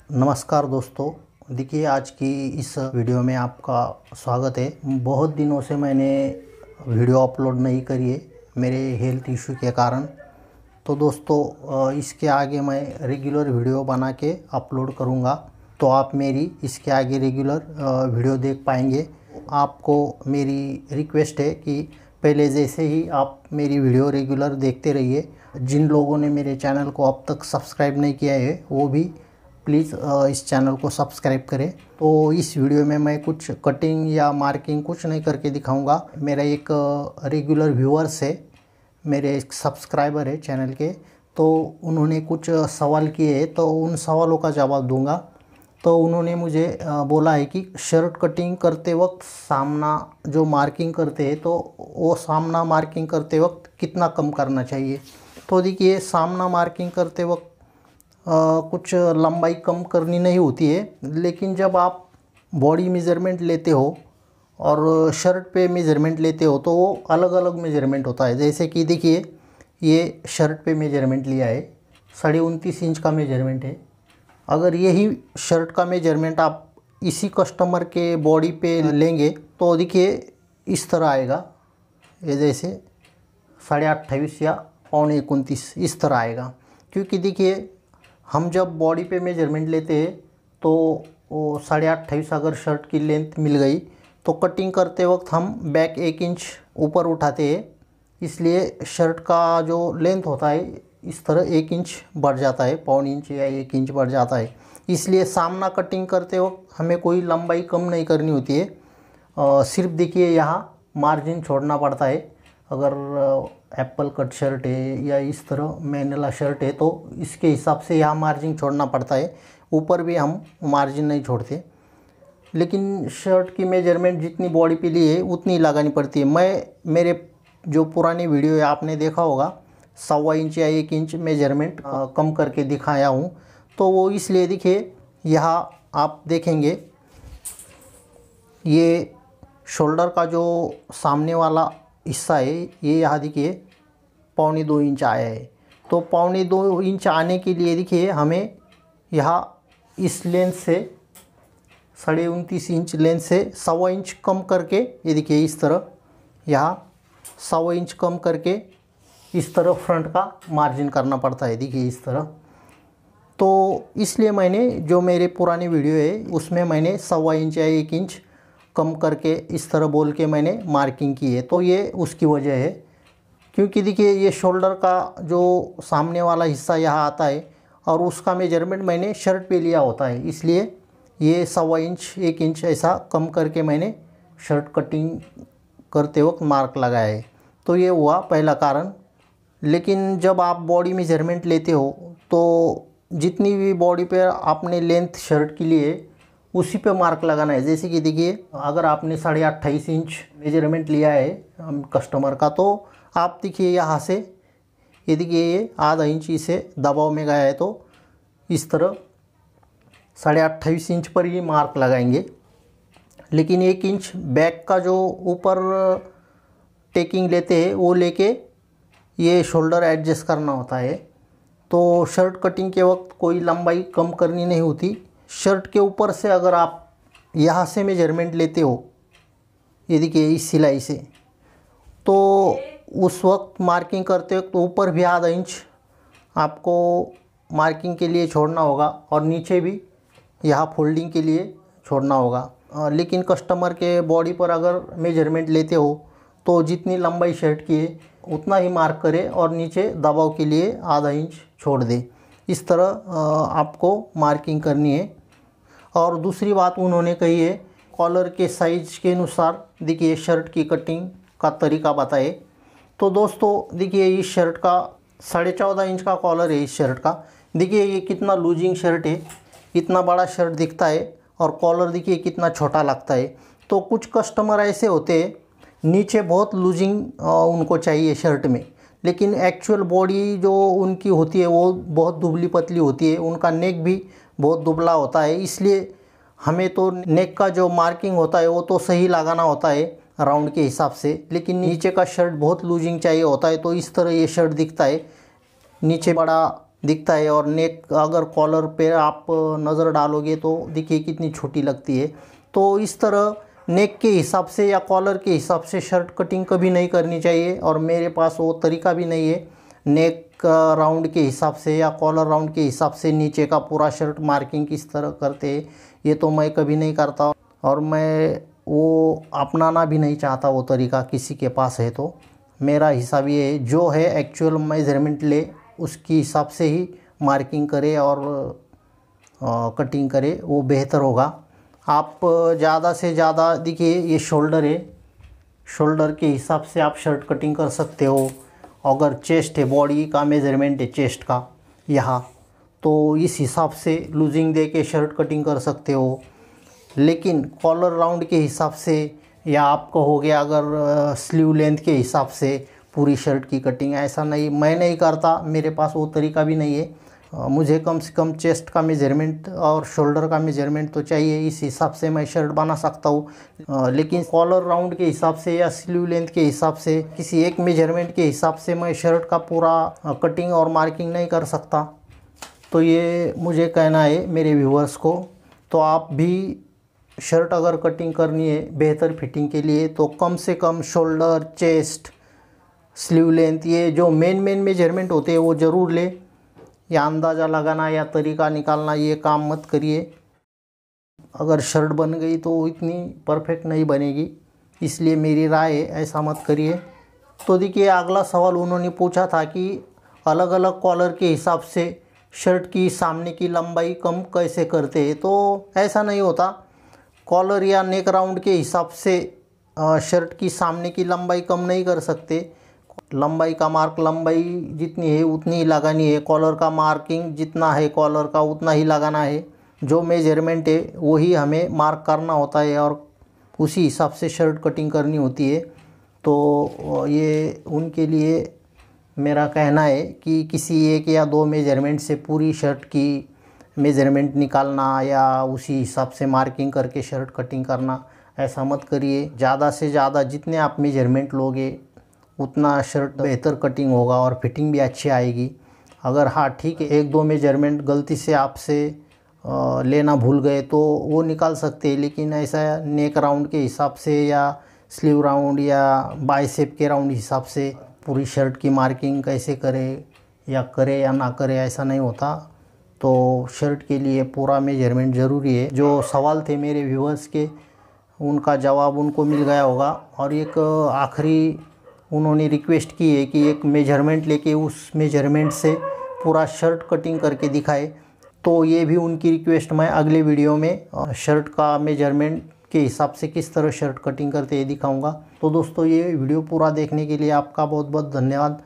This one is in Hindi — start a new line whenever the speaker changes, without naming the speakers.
नमस्कार दोस्तों। देखिए, आज की इस वीडियो में आपका स्वागत है। बहुत दिनों से मैंने वीडियो अपलोड नहीं करी है मेरे हेल्थ इशू के कारण। तो दोस्तों, इसके आगे मैं रेगुलर वीडियो बना के अपलोड करूँगा, तो आप मेरी इसके आगे रेगुलर वीडियो देख पाएंगे। आपको मेरी रिक्वेस्ट है कि पहले जैसे ही आप मेरी वीडियो रेगुलर देखते रहिए। जिन लोगों ने मेरे चैनल को अब तक सब्सक्राइब नहीं किया है वो भी प्लीज़ इस चैनल को सब्सक्राइब करें। तो इस वीडियो में मैं कुछ कटिंग या मार्किंग कुछ नहीं करके दिखाऊंगा। मेरा एक रेगुलर व्यूअर्स है, मेरे एक सब्सक्राइबर है चैनल के, तो उन्होंने कुछ सवाल किए हैं, तो उन सवालों का जवाब दूंगा। तो उन्होंने मुझे बोला है कि शर्ट कटिंग करते वक्त सामना जो मार्किंग करते हैं, तो वो सामना मार्किंग करते वक्त कितना कम करना चाहिए। तो देखिए, सामना मार्किंग करते वक्त कुछ लंबाई कम करनी नहीं होती है, लेकिन जब आप बॉडी मेज़रमेंट लेते हो और शर्ट पे मेज़रमेंट लेते हो तो वो अलग अलग मेज़रमेंट होता है। जैसे कि देखिए, ये शर्ट पे मेज़रमेंट लिया है, 29.5 इंच का मेज़रमेंट है। अगर यही शर्ट का मेज़रमेंट आप इसी कस्टमर के बॉडी पे लेंगे तो देखिए इस तरह आएगा। ये जैसे 28.5 या 29.25 इस तरह आएगा। क्योंकि देखिए, हम जब बॉडी पे मेजरमेंट लेते हैं तो वो 28.5 अगर शर्ट की लेंथ मिल गई तो कटिंग करते वक्त हम बैक 1 इंच ऊपर उठाते हैं, इसलिए शर्ट का जो लेंथ होता है इस तरह 1 इंच बढ़ जाता है, 1.25 इंच या 1 इंच बढ़ जाता है। इसलिए सामना कटिंग करते वक्त हमें कोई लंबाई कम नहीं करनी होती है। सिर्फ देखिए, यहाँ मार्जिन छोड़ना पड़ता है। अगर एप्पल कट शर्ट है या इस तरह मैनेला शर्ट है तो इसके हिसाब से यहाँ मार्जिन छोड़ना पड़ता है, ऊपर भी हम मार्जिन नहीं छोड़ते। लेकिन शर्ट की मेजरमेंट जितनी बॉडी पे ली है उतनी लगानी पड़ती है। मेरे जो पुरानी वीडियो है आपने देखा होगा, 1.25 इंच या 1 इंच मेजरमेंट कम करके दिखाया हूँ। तो वो इसलिए देखिए, यहाँ आप देखेंगे ये शोल्डर का जो सामने वाला हिस्सा है ये यहाँ देखिए 1.25 इंच आया है। तो 1.25 इंच आने के लिए देखिए हमें यहाँ इस लेंथ से 29.5 इंच लेंथ से 1.25 इंच कम करके, ये देखिए इस तरह यहाँ 1.25 इंच कम करके इस तरह फ्रंट का मार्जिन करना पड़ता है। देखिए इस तरह। तो इसलिए मैंने जो मेरे पुरानी वीडियो है उसमें मैंने 1.25 इंच या 1 इंच कम करके इस तरह बोल के मैंने मार्किंग की है। तो ये उसकी वजह है, क्योंकि देखिए ये शोल्डर का जो सामने वाला हिस्सा यहाँ आता है और उसका मेजरमेंट मैंने शर्ट पे लिया होता है, इसलिए ये 1.25 इंच 1 इंच ऐसा कम करके मैंने शर्ट कटिंग करते वक्त मार्क लगाया है। तो ये हुआ पहला कारण। लेकिन जब आप बॉडी मेजरमेंट लेते हो तो जितनी भी बॉडी पे आपने लेंथ शर्ट के लिए उसी पे मार्क लगाना है। जैसे कि देखिए, अगर आपने 28.5 इंच मेजरमेंट लिया है कस्टमर का, तो आप देखिए यहाँ से ये देखिए ये आधा इंच इसे दबाव में गया है, तो इस तरह 28.5 इंच पर ही मार्क लगाएंगे। लेकिन 1 इंच बैक का जो ऊपर टेकिंग लेते हैं वो लेके ये शोल्डर एडजस्ट करना होता है। तो शर्ट कटिंग के वक्त कोई लंबाई कम करनी नहीं होती। शर्ट के ऊपर से अगर आप यहाँ से मेजरमेंट लेते हो, ये देखिए इस सिलाई से, तो उस वक्त मार्किंग करते वक्त तो ऊपर भी आधा इंच आपको मार्किंग के लिए छोड़ना होगा और नीचे भी यहाँ फोल्डिंग के लिए छोड़ना होगा। लेकिन कस्टमर के बॉडी पर अगर मेजरमेंट लेते हो तो जितनी लंबाई शर्ट की है उतना ही मार्क करें और नीचे दबाव के लिए आधा इंच छोड़ दें। इस तरह आपको मार्किंग करनी है। और दूसरी बात उन्होंने कही है, कॉलर के साइज़ के अनुसार देखिए शर्ट की कटिंग का तरीका बताए। तो दोस्तों देखिए, इस शर्ट का 14.5 इंच का कॉलर है। इस शर्ट का देखिए ये कितना लूजिंग शर्ट है, इतना बड़ा शर्ट दिखता है और कॉलर देखिए कितना छोटा लगता है। तो कुछ कस्टमर ऐसे होते हैं नीचे बहुत लूजिंग उनको चाहिए शर्ट में, लेकिन एक्चुअल बॉडी जो उनकी होती है वो बहुत दुबली पतली होती है, उनका नेक भी बहुत दुबला होता है। इसलिए हमें तो नेक का जो मार्किंग होता है वो तो सही लगाना होता है राउंड के हिसाब से, लेकिन नीचे का शर्ट बहुत लूजिंग चाहिए होता है। तो इस तरह ये शर्ट दिखता है, नीचे बड़ा दिखता है। और नेक अगर कॉलर पे आप नज़र डालोगे तो देखिए कितनी छोटी लगती है। तो इस तरह नेक के हिसाब से या कॉलर के हिसाब से शर्ट कटिंग कभी नहीं करनी चाहिए, और मेरे पास वो तरीका भी नहीं है। नेक राउंड के हिसाब से या कॉलर राउंड के हिसाब से नीचे का पूरा शर्ट मार्किंग किस तरह करते हैं ये तो मैं कभी नहीं करता, और मैं वो अपनाना भी नहीं चाहता वो तरीका। किसी के पास है तो मेरा हिसाब ये है, जो है एक्चुअल मेजरमेंट ले उसके हिसाब से ही मार्किंग करे और कटिंग करे, वो बेहतर होगा। आप ज़्यादा से ज़्यादा देखिए ये शोल्डर है, शोल्डर के हिसाब से आप शर्ट कटिंग कर सकते हो। अगर चेस्ट है, बॉडी का मेजरमेंट है चेस्ट का यहाँ, तो इस हिसाब से लूजिंग दे के शर्ट कटिंग कर सकते हो। लेकिन कॉलर राउंड के हिसाब से या आप कहोगे अगर स्लीव लेंथ के हिसाब से पूरी शर्ट की कटिंग, ऐसा नहीं, मैं नहीं करता, मेरे पास वो तरीका भी नहीं है। मुझे कम से कम चेस्ट का मेजरमेंट और शोल्डर का मेजरमेंट तो चाहिए, इस हिसाब से मैं शर्ट बना सकता हूँ। लेकिन कॉलर राउंड के हिसाब से या स्लीव लेंथ के हिसाब से किसी एक मेजरमेंट के हिसाब से मैं शर्ट का पूरा कटिंग और मार्किंग नहीं कर सकता। तो ये मुझे कहना है मेरे व्यूअर्स को। तो आप भी शर्ट अगर कटिंग करनी है बेहतर फिटिंग के लिए तो कम से कम शोल्डर, चेस्ट, स्लीव लेंथ, ये जो मेन मेजरमेंट होते हैं वो ज़रूर ले। या अंदाज़ा लगाना या तरीका निकालना ये काम मत करिए। अगर शर्ट बन गई तो इतनी परफेक्ट नहीं बनेगी, इसलिए मेरी राय है ऐसा मत करिए। तो देखिए अगला सवाल उन्होंने पूछा था कि अलग अलग कॉलर के हिसाब से शर्ट की सामने की लंबाई कम कैसे करते हैं। तो ऐसा नहीं होता, कॉलर या नेक राउंड के हिसाब से शर्ट की सामने की लंबाई कम नहीं कर सकते। लंबाई का मार्क लंबाई जितनी है उतनी ही लगानी है, कॉलर का मार्किंग जितना है कॉलर का उतना ही लगाना है। जो मेजरमेंट है वही हमें मार्क करना होता है और उसी हिसाब से शर्ट कटिंग करनी होती है। तो ये उनके लिए मेरा कहना है कि किसी एक या दो मेजरमेंट से पूरी शर्ट की मेजरमेंट निकालना या उसी हिसाब से मार्किंग करके शर्ट कटिंग करना, ऐसा मत करिए। ज़्यादा से ज़्यादा जितने आप मेजरमेंट लोगे उतना शर्ट बेहतर कटिंग होगा और फिटिंग भी अच्छी आएगी। अगर हाँ ठीक है, एक दो मेजरमेंट गलती से आपसे लेना भूल गए तो वो निकाल सकते हैं, लेकिन ऐसा नेक राउंड के हिसाब से या स्लीव राउंड या बाइसेप के राउंड हिसाब से पूरी शर्ट की मार्किंग कैसे करे या ना करे, ऐसा नहीं होता। तो शर्ट के लिए पूरा मेजरमेंट ज़रूरी है। जो सवाल थे मेरे व्यूअर्स के, उनका जवाब उनको मिल गया होगा। और एक आखिरी उन्होंने रिक्वेस्ट की है कि एक मेजरमेंट लेके उस मेजरमेंट से पूरा शर्ट कटिंग करके दिखाए। तो ये भी उनकी रिक्वेस्ट मैं अगले वीडियो में शर्ट का मेजरमेंट के हिसाब से किस तरह शर्ट कटिंग करते ये दिखाऊंगा। तो दोस्तों ये वीडियो पूरा देखने के लिए आपका बहुत बहुत धन्यवाद।